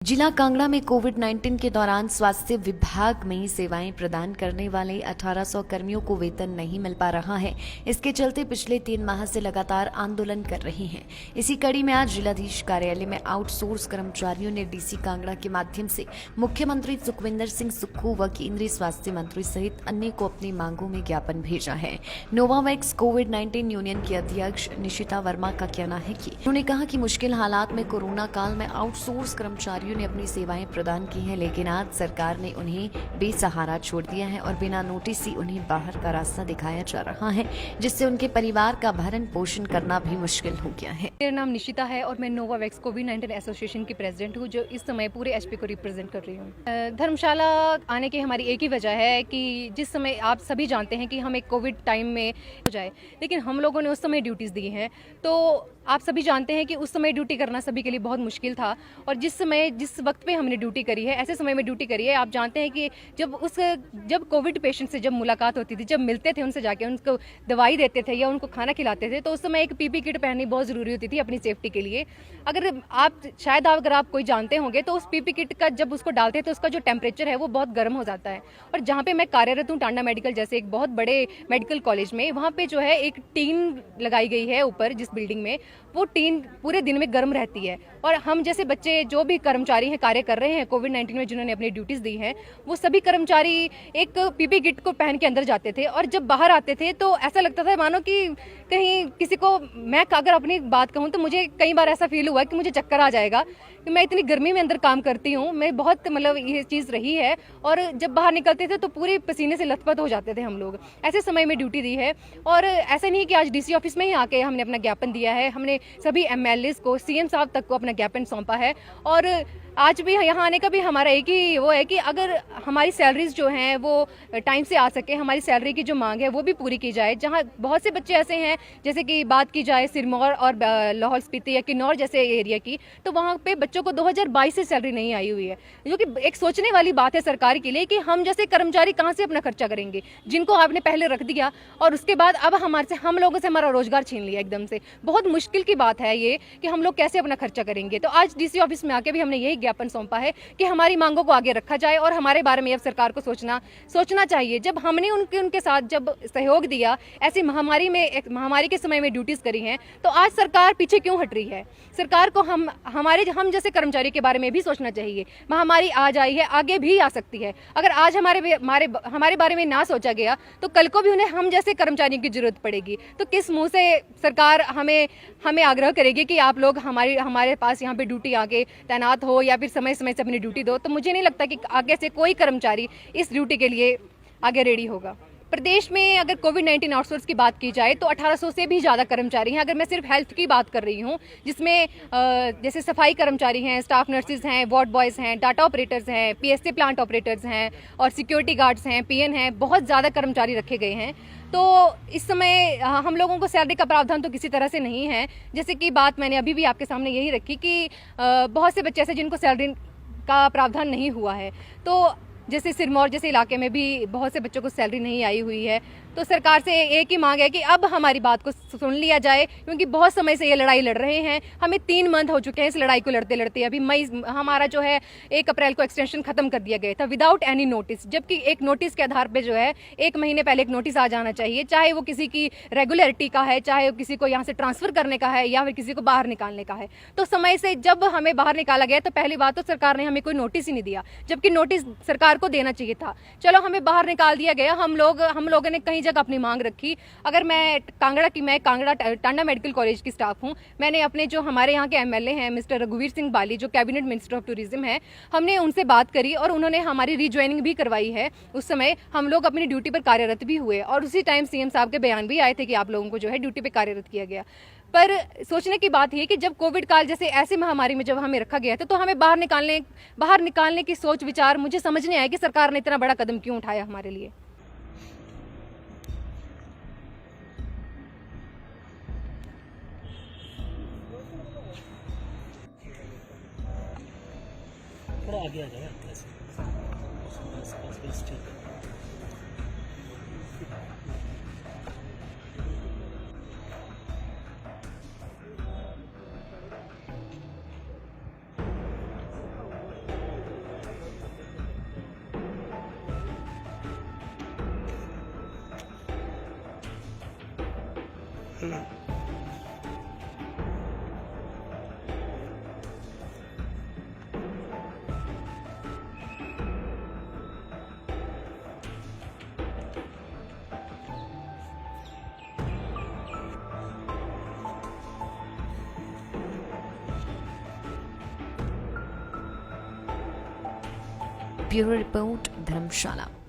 जिला कांगड़ा में कोविड-19 के दौरान स्वास्थ्य विभाग में सेवाएं प्रदान करने वाले 1800 कर्मियों को वेतन नहीं मिल पा रहा है। इसके चलते पिछले 3 माह से लगातार आंदोलन कर रहे हैं। इसी कड़ी में आज जिलाधीश कार्यालय में आउटसोर्स कर्मचारियों ने डीसी कांगड़ा के माध्यम से मुख्यमंत्री सुखविंदर सिंह सुक्खू व केंद्रीय स्वास्थ्य मंत्री सहित अन्य को अपनी मांगों में ज्ञापन भेजा है। नोवावैक्स कोविड-19 यूनियन की अध्यक्ष निशिता वर्मा का कहना है कि उन्होंने कहा कि मुश्किल हालात में कोरोना काल में आउटसोर्स कर्मचारियों ने अपनी सेवाएं प्रदान की हैं, लेकिन आज सरकार ने उन्हें बेसहारा छोड़ दिया है और बिना नोटिस ही उन्हें बाहर का रास्ता दिखाया जा रहा है, जिससे उनके परिवार का भरण पोषण करना भी मुश्किल हो गया है। मेरा नाम निशिता है और मैं नोवावैक्स कोविड-19 एसोसिएशन की प्रेसिडेंट हूँ, जो इस समय पूरे एचपी को रिप्रेजेंट कर रही हूँ। धर्मशाला आने की हमारी एक ही वजह है कि जिस समय आप सभी जानते हैं कि हम एक कोविड टाइम में हो जाए, लेकिन हम लोगों ने उस समय ड्यूटीज़ दी हैं, तो आप सभी जानते हैं कि उस समय ड्यूटी करना सभी के लिए बहुत मुश्किल था। और जिस वक्त पे हमने ड्यूटी करी है, ऐसे समय में ड्यूटी करी है, आप जानते हैं कि जब कोविड पेशेंट से जब मुलाकात होती थी, जब मिलते थे उनसे जाके उनको दवाई देते थे या उनको खाना खिलाते थे, तो उस समय एक पीपी किट पहननी बहुत ज़रूरी होती थी अपनी सेफ्टी के लिए। अगर आप कोई जानते होंगे तो उस पीपी किट का जब उसको डालते हैं तो उसका जो टेम्परेचर है वो बहुत गर्म हो जाता है। और जहाँ पे मैं कार्यरत हूँ, टांडा मेडिकल जैसे एक बहुत बड़े मेडिकल कॉलेज में, वहाँ पे जो है एक टीन लगाई गई है ऊपर, जिस बिल्डिंग में वो टीन पूरे दिन में गर्म रहती है। और हम जैसे बच्चे जो भी कर्मचारी हैं, कार्य कर रहे हैं कोविड-19 में, जिन्होंने अपनी ड्यूटीज़ दी हैं, वो सभी कर्मचारी एक पीपी किट को पहन के अंदर जाते थे और जब बाहर आते थे तो ऐसा लगता था मानो कि कहीं किसी को, मैं अगर अपनी बात कहूँ तो मुझे कई बार ऐसा फील हुआ कि मुझे चक्कर आ जाएगा कि मैं इतनी गर्मी में अंदर काम करती हूँ। मैं बहुत ये चीज़ रही है। और जब बाहर निकलते थे तो पूरे पसीने से लथपथ हो जाते थे हम लोग। ऐसे समय में ड्यूटी दी है और ऐसा नहीं कि आज डीसी ऑफिस में ही आके हमने अपना ज्ञापन दिया है। हमने सभी एमएलएस को, सीएम साहब तक को अपना ज्ञापन सौंपा है। और आज भी यहाँ आने का भी हमारा एक ही वो है कि अगर हमारी सैलरीज जो हैं वो टाइम से आ सके, हमारी सैलरी की जो मांग है वो भी पूरी की जाए। जहाँ बहुत से बच्चे ऐसे हैं, जैसे कि बात की जाए सिरमौर और लाहौल स्पीति या किन्नौर जैसे एरिया की, तो वहाँ पे बच्चों को 2022 से सैलरी नहीं आई हुई है, जो कि एक सोचने वाली बात है सरकार के लिए कि हम जैसे कर्मचारी कहाँ से अपना खर्चा करेंगे, जिनको आपने पहले रख दिया और उसके बाद अब हम लोगों से हमारा रोजगार छीन लिया एकदम से। बहुत मुश्किल की बात है ये कि हम लोग कैसे अपना खर्चा करेंगे। तो आज डीसी ऑफिस में आके भी हमने यही ज्ञापन सौंपा है कि हमारी मांगों को आगे रखा जाए और हमारे बारे में अब सरकार को सोचना चाहिए। जब हमने उनके साथ जब सहयोग दिया, ऐसी महामारी के समय में ड्यूटीज करी हैं, तो आज सरकार पीछे क्यों हट रही है? सरकार को हम जैसे कर्मचारी के बारे में भी सोचना चाहिए। महामारी आज आई है, आगे भी आ सकती है। अगर आज हमारे बारे में ना सोचा गया तो कल को भी उन्हें हम जैसे कर्मचारियों की जरूरत पड़ेगी। तो किस मुंह से सरकार हमें आग्रह करेगी कि आप लोग हमारे पास यहाँ पे ड्यूटी आके तैनात हो या फिर समय समय से अपनी ड्यूटी दो? तो मुझे नहीं लगता कि आगे से कोई कर्मचारी इस ड्यूटी के लिए आगे रेडी होगा। प्रदेश में अगर कोविड-19 आउटसोर्स की बात की जाए तो 1800 से भी ज़्यादा कर्मचारी हैं। अगर मैं सिर्फ हेल्थ की बात कर रही हूँ, जिसमें जैसे सफाई कर्मचारी हैं, स्टाफ नर्सेज हैं, वार्ड बॉयज़ हैं, डाटा ऑपरेटर्स हैं, पीएससी प्लांट ऑपरेटर्स हैं और सिक्योरिटी गार्ड्स हैं, पीएन हैं, बहुत ज़्यादा कर्मचारी रखे गए हैं। तो इस समय हम लोगों को सैलरी का प्रावधान तो किसी तरह से नहीं है। जैसे कि बात मैंने अभी भी आपके सामने यही रखी कि बहुत से बच्चे ऐसे जिनको सैलरी का प्रावधान नहीं हुआ है। तो जैसे सिरमौर जैसे इलाके में भी बहुत से बच्चों को सैलरी नहीं आई हुई है। तो सरकार से एक ही मांग है कि अब हमारी बात को सुन लिया जाए, क्योंकि बहुत समय से ये लड़ाई लड़ रहे हैं। हमें 3 मंथ हो चुके हैं इस लड़ाई को लड़ते लड़ते। अभी हमारा जो है 1 अप्रैल को एक्सटेंशन खत्म कर दिया गया था विदाउट एनी नोटिस, जबकि एक नोटिस के आधार पे जो है 1 महीने पहले एक नोटिस आ जाना चाहिए, चाहे वो किसी की रेगुलरिटी का है, चाहे वो किसी को यहाँ से ट्रांसफर करने का है या फिर किसी को बाहर निकालने का है। तो समय से जब हमें बाहर निकाला गया तो पहली बात तो सरकार ने हमें कोई नोटिस ही नहीं दिया, जबकि नोटिस सरकार को देना चाहिए था। चलो, हमें बाहर निकाल दिया गया, हम लोगों ने कहीं जगह अपनी मांग रखी। अगर मैं कांगड़ा टांडा मेडिकल कॉलेज की स्टाफ हूं, मैंने अपने जो हमारे यहाँ के एमएलए हैं मिस्टर रघुवीर सिंह बाली, जो कैबिनेट मिनिस्टर ऑफ टूरिज्म है, हमने उनसे बात करी और उन्होंने हमारी रीज्वाइनिंग भी करवाई है। उस समय हम लोग अपनी ड्यूटी पर कार्यरत भी हुए और उसी टाइम सीएम साहब के बयान भी आए थे कि आप लोगों को जो है ड्यूटी पर कार्यरत किया गया। पर सोचने की बात यह कि जब कोविड काल जैसे ऐसी महामारी में जब हमें रखा गया था, तो हमें बाहर निकालने की सोच विचार मुझे समझ नहीं आया कि सरकार ने इतना बड़ा कदम क्यों उठाया हमारे लिए। थोड़ा आगे आ जाए ऐसे। बस ठीक है। ब्यूरो रिपोर्ट धर्मशाला।